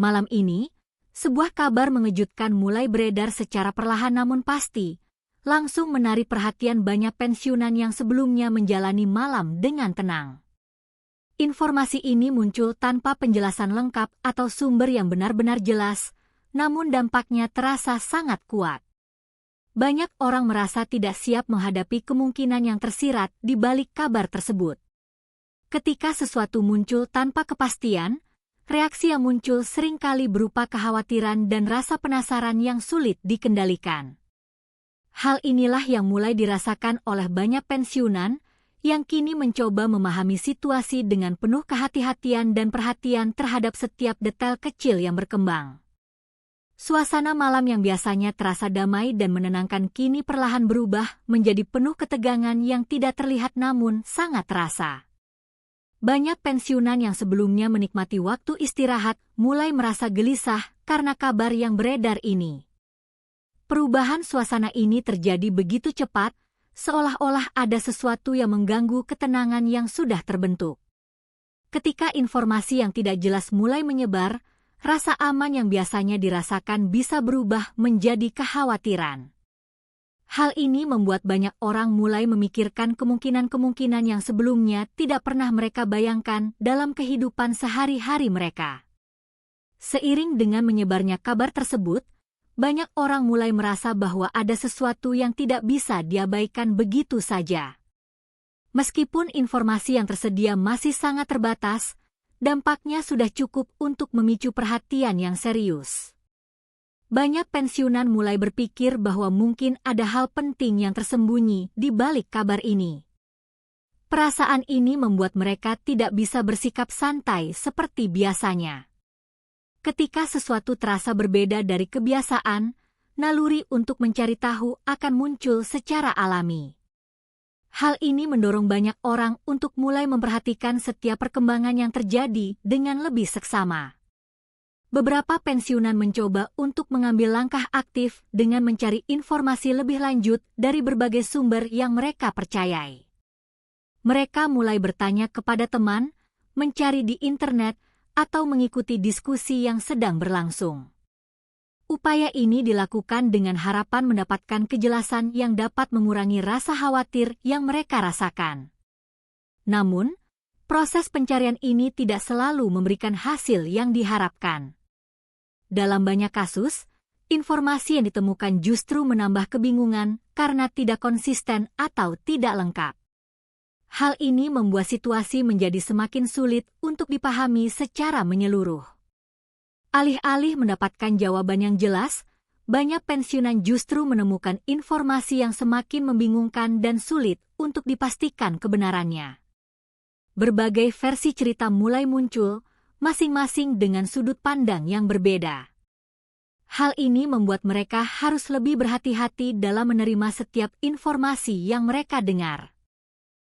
Malam ini, sebuah kabar mengejutkan mulai beredar secara perlahan namun pasti, langsung menarik perhatian banyak pensiunan yang sebelumnya menjalani malam dengan tenang. Informasi ini muncul tanpa penjelasan lengkap atau sumber yang benar-benar jelas, namun dampaknya terasa sangat kuat. Banyak orang merasa tidak siap menghadapi kemungkinan yang tersirat di balik kabar tersebut. Ketika sesuatu muncul tanpa kepastian, reaksi yang muncul seringkali berupa kekhawatiran dan rasa penasaran yang sulit dikendalikan. Hal inilah yang mulai dirasakan oleh banyak pensiunan yang kini mencoba memahami situasi dengan penuh kehati-hatian dan perhatian terhadap setiap detail kecil yang berkembang. Suasana malam yang biasanya terasa damai dan menenangkan kini perlahan berubah menjadi penuh ketegangan yang tidak terlihat namun sangat terasa. Banyak pensiunan yang sebelumnya menikmati waktu istirahat mulai merasa gelisah karena kabar yang beredar ini. Perubahan suasana ini terjadi begitu cepat, seolah-olah ada sesuatu yang mengganggu ketenangan yang sudah terbentuk. Ketika informasi yang tidak jelas mulai menyebar, rasa aman yang biasanya dirasakan bisa berubah menjadi kekhawatiran. Hal ini membuat banyak orang mulai memikirkan kemungkinan-kemungkinan yang sebelumnya tidak pernah mereka bayangkan dalam kehidupan sehari-hari mereka. Seiring dengan menyebarnya kabar tersebut, banyak orang mulai merasa bahwa ada sesuatu yang tidak bisa diabaikan begitu saja. Meskipun informasi yang tersedia masih sangat terbatas, dampaknya sudah cukup untuk memicu perhatian yang serius. Banyak pensiunan mulai berpikir bahwa mungkin ada hal penting yang tersembunyi di balik kabar ini. Perasaan ini membuat mereka tidak bisa bersikap santai seperti biasanya. Ketika sesuatu terasa berbeda dari kebiasaan, naluri untuk mencari tahu akan muncul secara alami. Hal ini mendorong banyak orang untuk mulai memperhatikan setiap perkembangan yang terjadi dengan lebih seksama. Beberapa pensiunan mencoba untuk mengambil langkah aktif dengan mencari informasi lebih lanjut dari berbagai sumber yang mereka percayai. Mereka mulai bertanya kepada teman, mencari di internet, atau mengikuti diskusi yang sedang berlangsung. Upaya ini dilakukan dengan harapan mendapatkan kejelasan yang dapat mengurangi rasa khawatir yang mereka rasakan. Namun, proses pencarian ini tidak selalu memberikan hasil yang diharapkan. Dalam banyak kasus, informasi yang ditemukan justru menambah kebingungan karena tidak konsisten atau tidak lengkap. Hal ini membuat situasi menjadi semakin sulit untuk dipahami secara menyeluruh. Alih-alih mendapatkan jawaban yang jelas, banyak pensiunan justru menemukan informasi yang semakin membingungkan dan sulit untuk dipastikan kebenarannya. Berbagai versi cerita mulai muncul, masing-masing dengan sudut pandang yang berbeda. Hal ini membuat mereka harus lebih berhati-hati dalam menerima setiap informasi yang mereka dengar.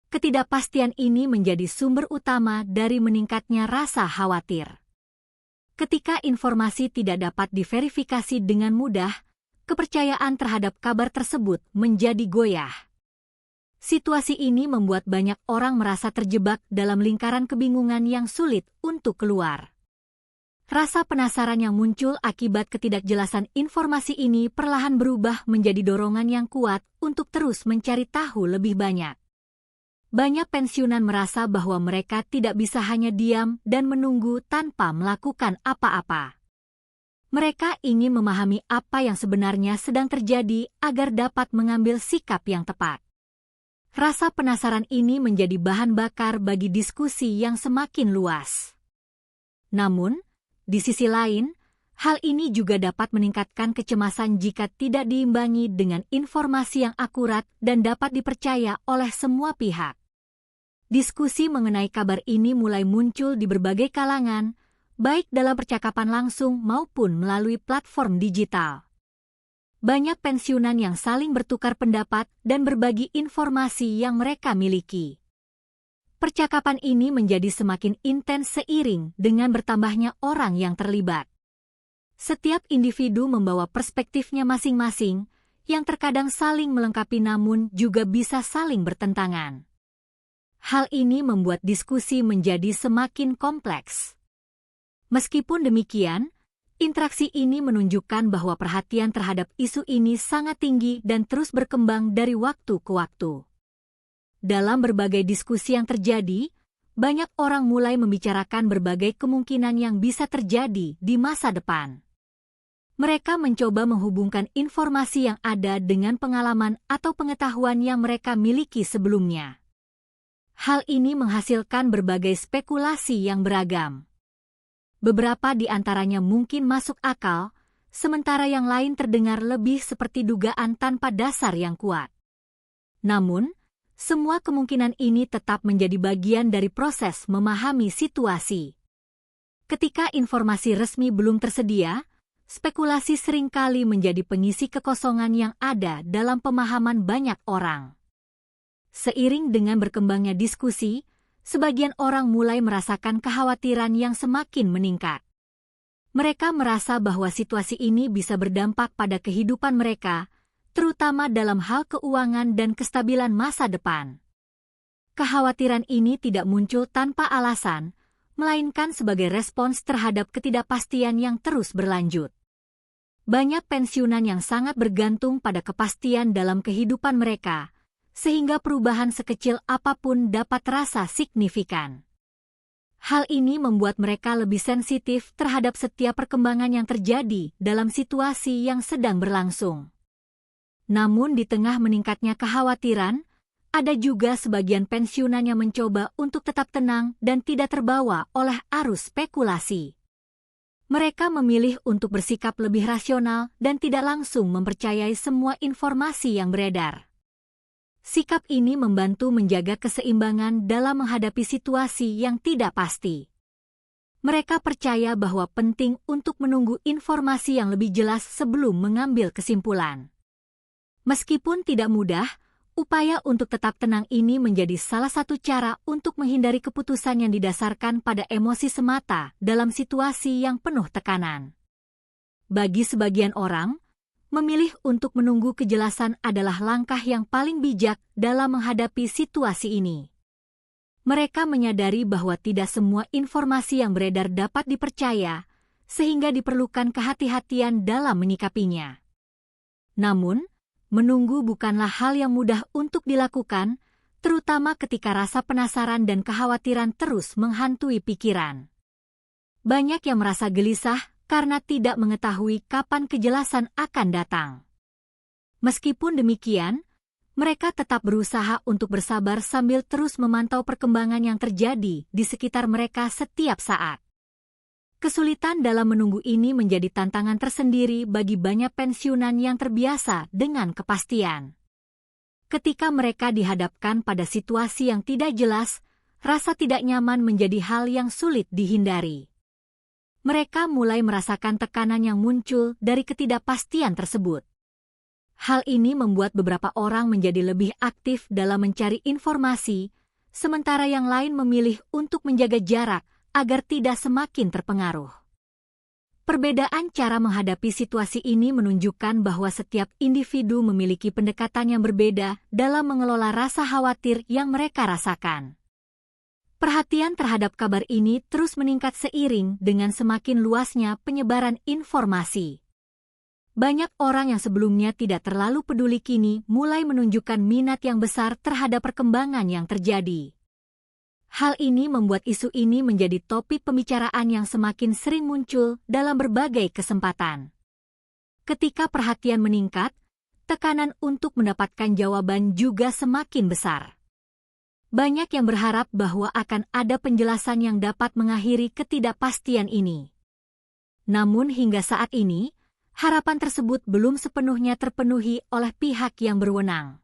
Ketidakpastian ini menjadi sumber utama dari meningkatnya rasa khawatir. Ketika informasi tidak dapat diverifikasi dengan mudah, kepercayaan terhadap kabar tersebut menjadi goyah. Situasi ini membuat banyak orang merasa terjebak dalam lingkaran kebingungan yang sulit untuk keluar. Rasa penasaran yang muncul akibat ketidakjelasan informasi ini perlahan berubah menjadi dorongan yang kuat untuk terus mencari tahu lebih banyak. Banyak pensiunan merasa bahwa mereka tidak bisa hanya diam dan menunggu tanpa melakukan apa-apa. Mereka ingin memahami apa yang sebenarnya sedang terjadi agar dapat mengambil sikap yang tepat. Rasa penasaran ini menjadi bahan bakar bagi diskusi yang semakin luas. Namun, di sisi lain, hal ini juga dapat meningkatkan kecemasan jika tidak diimbangi dengan informasi yang akurat dan dapat dipercaya oleh semua pihak. Diskusi mengenai kabar ini mulai muncul di berbagai kalangan, baik dalam percakapan langsung maupun melalui platform digital. Banyak pensiunan yang saling bertukar pendapat dan berbagi informasi yang mereka miliki. Percakapan ini menjadi semakin intens seiring dengan bertambahnya orang yang terlibat. Setiap individu membawa perspektifnya masing-masing, yang terkadang saling melengkapi namun juga bisa saling bertentangan. Hal ini membuat diskusi menjadi semakin kompleks. Meskipun demikian, interaksi ini menunjukkan bahwa perhatian terhadap isu ini sangat tinggi dan terus berkembang dari waktu ke waktu. Dalam berbagai diskusi yang terjadi, banyak orang mulai membicarakan berbagai kemungkinan yang bisa terjadi di masa depan. Mereka mencoba menghubungkan informasi yang ada dengan pengalaman atau pengetahuan yang mereka miliki sebelumnya. Hal ini menghasilkan berbagai spekulasi yang beragam. Beberapa di antaranya mungkin masuk akal, sementara yang lain terdengar lebih seperti dugaan tanpa dasar yang kuat. Namun, semua kemungkinan ini tetap menjadi bagian dari proses memahami situasi. Ketika informasi resmi belum tersedia, spekulasi seringkali menjadi pengisi kekosongan yang ada dalam pemahaman banyak orang. Seiring dengan berkembangnya diskusi, sebagian orang mulai merasakan kekhawatiran yang semakin meningkat. Mereka merasa bahwa situasi ini bisa berdampak pada kehidupan mereka, terutama dalam hal keuangan dan kestabilan masa depan. Kekhawatiran ini tidak muncul tanpa alasan, melainkan sebagai respons terhadap ketidakpastian yang terus berlanjut. Banyak pensiunan yang sangat bergantung pada kepastian dalam kehidupan mereka, sehingga perubahan sekecil apapun dapat terasa signifikan. Hal ini membuat mereka lebih sensitif terhadap setiap perkembangan yang terjadi dalam situasi yang sedang berlangsung. Namun di tengah meningkatnya kekhawatiran, ada juga sebagian pensiunan yang mencoba untuk tetap tenang dan tidak terbawa oleh arus spekulasi. Mereka memilih untuk bersikap lebih rasional dan tidak langsung mempercayai semua informasi yang beredar. Sikap ini membantu menjaga keseimbangan dalam menghadapi situasi yang tidak pasti. Mereka percaya bahwa penting untuk menunggu informasi yang lebih jelas sebelum mengambil kesimpulan. Meskipun tidak mudah, upaya untuk tetap tenang ini menjadi salah satu cara untuk menghindari keputusan yang didasarkan pada emosi semata dalam situasi yang penuh tekanan. Bagi sebagian orang, memilih untuk menunggu kejelasan adalah langkah yang paling bijak dalam menghadapi situasi ini. Mereka menyadari bahwa tidak semua informasi yang beredar dapat dipercaya, sehingga diperlukan kehati-hatian dalam menyikapinya. Namun, menunggu bukanlah hal yang mudah untuk dilakukan, terutama ketika rasa penasaran dan kekhawatiran terus menghantui pikiran. Banyak yang merasa gelisah karena tidak mengetahui kapan kejelasan akan datang. Meskipun demikian, mereka tetap berusaha untuk bersabar sambil terus memantau perkembangan yang terjadi di sekitar mereka setiap saat. Kesulitan dalam menunggu ini menjadi tantangan tersendiri bagi banyak pensiunan yang terbiasa dengan kepastian. Ketika mereka dihadapkan pada situasi yang tidak jelas, rasa tidak nyaman menjadi hal yang sulit dihindari. Mereka mulai merasakan tekanan yang muncul dari ketidakpastian tersebut. Hal ini membuat beberapa orang menjadi lebih aktif dalam mencari informasi, sementara yang lain memilih untuk menjaga jarak agar tidak semakin terpengaruh. Perbedaan cara menghadapi situasi ini menunjukkan bahwa setiap individu memiliki pendekatan yang berbeda dalam mengelola rasa khawatir yang mereka rasakan. Perhatian terhadap kabar ini terus meningkat seiring dengan semakin luasnya penyebaran informasi. Banyak orang yang sebelumnya tidak terlalu peduli kini mulai menunjukkan minat yang besar terhadap perkembangan yang terjadi. Hal ini membuat isu ini menjadi topik pembicaraan yang semakin sering muncul dalam berbagai kesempatan. Ketika perhatian meningkat, tekanan untuk mendapatkan jawaban juga semakin besar. Banyak yang berharap bahwa akan ada penjelasan yang dapat mengakhiri ketidakpastian ini. Namun hingga saat ini, harapan tersebut belum sepenuhnya terpenuhi oleh pihak yang berwenang.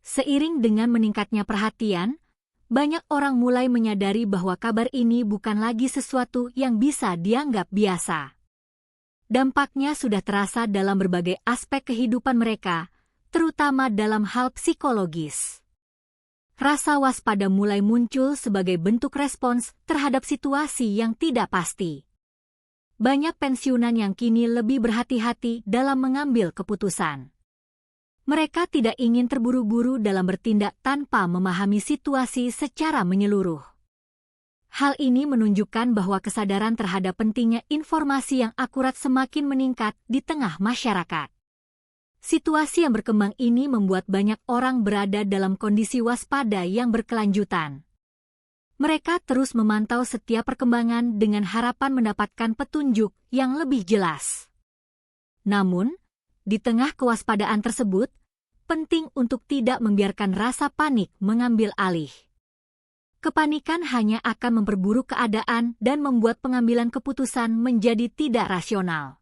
Seiring dengan meningkatnya perhatian, banyak orang mulai menyadari bahwa kabar ini bukan lagi sesuatu yang bisa dianggap biasa. Dampaknya sudah terasa dalam berbagai aspek kehidupan mereka, terutama dalam hal psikologis. Rasa waspada mulai muncul sebagai bentuk respons terhadap situasi yang tidak pasti. Banyak pensiunan yang kini lebih berhati-hati dalam mengambil keputusan. Mereka tidak ingin terburu-buru dalam bertindak tanpa memahami situasi secara menyeluruh. Hal ini menunjukkan bahwa kesadaran terhadap pentingnya informasi yang akurat semakin meningkat di tengah masyarakat. Situasi yang berkembang ini membuat banyak orang berada dalam kondisi waspada yang berkelanjutan. Mereka terus memantau setiap perkembangan dengan harapan mendapatkan petunjuk yang lebih jelas. Namun, di tengah kewaspadaan tersebut, penting untuk tidak membiarkan rasa panik mengambil alih. Kepanikan hanya akan memperburuk keadaan dan membuat pengambilan keputusan menjadi tidak rasional.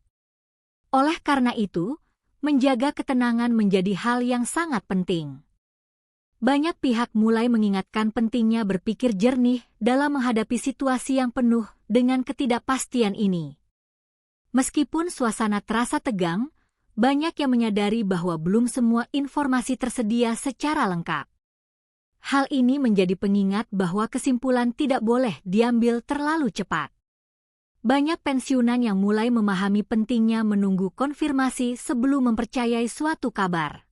Oleh karena itu, menjaga ketenangan menjadi hal yang sangat penting. Banyak pihak mulai mengingatkan pentingnya berpikir jernih dalam menghadapi situasi yang penuh dengan ketidakpastian ini. Meskipun suasana terasa tegang, banyak yang menyadari bahwa belum semua informasi tersedia secara lengkap. Hal ini menjadi pengingat bahwa kesimpulan tidak boleh diambil terlalu cepat. Banyak pensiunan yang mulai memahami pentingnya menunggu konfirmasi sebelum mempercayai suatu kabar.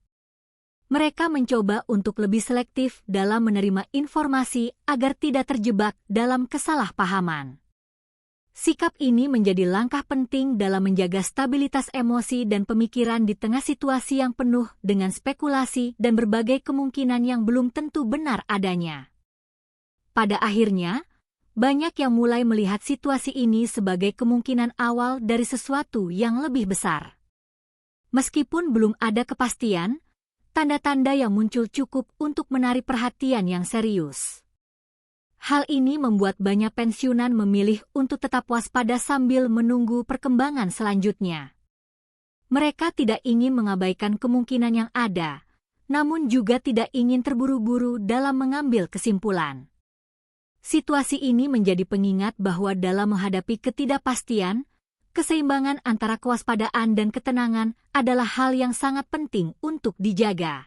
Mereka mencoba untuk lebih selektif dalam menerima informasi agar tidak terjebak dalam kesalahpahaman. Sikap ini menjadi langkah penting dalam menjaga stabilitas emosi dan pemikiran di tengah situasi yang penuh dengan spekulasi dan berbagai kemungkinan yang belum tentu benar adanya. Pada akhirnya, banyak yang mulai melihat situasi ini sebagai kemungkinan awal dari sesuatu yang lebih besar. Meskipun belum ada kepastian, tanda-tanda yang muncul cukup untuk menarik perhatian yang serius. Hal ini membuat banyak pensiunan memilih untuk tetap waspada sambil menunggu perkembangan selanjutnya. Mereka tidak ingin mengabaikan kemungkinan yang ada, namun juga tidak ingin terburu-buru dalam mengambil kesimpulan. Situasi ini menjadi pengingat bahwa dalam menghadapi ketidakpastian, keseimbangan antara kewaspadaan dan ketenangan adalah hal yang sangat penting untuk dijaga.